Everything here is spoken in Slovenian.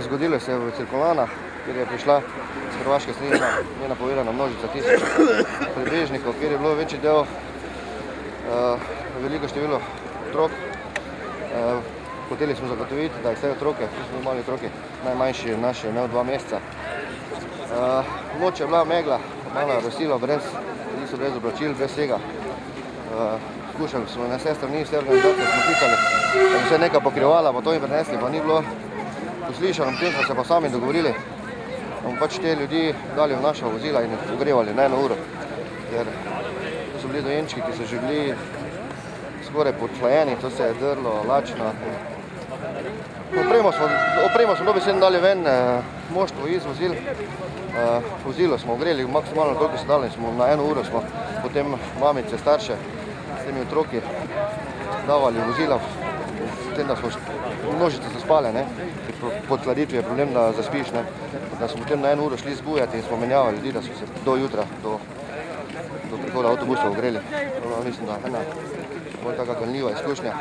Zgodilo se je v Cirkulanah, kjer je prišla z hrvaške strani nenapovedana množica tisoč prebežnikov, kjer je bilo večji del veliko število otrok. Hoteli smo zagotoviti, da vse otroke, ki smo mali otroki, najmanjši naš je imel 2 meseca. Noč je bila megla, malo rosilo, niso brez oblačil, brez vsega. Skušali smo na vse strani, vse organizacije smo klicali, da bi se nekaj pokrivala, pa to jim prinesli, pa ni bilo poslišano, potem smo se pa sami dogovorili, da bomo pač te ljudi dali v naša vozila in ogrevali na 1 uro. Ker to so bili dojenčki, ki so že bili skoraj podhlajeni, to se je drlo, lačno. Opremo smo dobesedno dali ven, moštvo iz vozil. Vozilo smo ogreli maksimalno, koliko se dali, na 1 uro smo potem mamice, starše s temi otroki davali vozila, s tem, da smo množice so spale. Pod hladitvi je problem, da zaspiš. Da smo potem na 1 uro šli zbujati in smo menjavali ljudi, da so se do jutra, do prihoda avtobusov ogreli. Mislim, da je ena taka ganljiva izkušnja.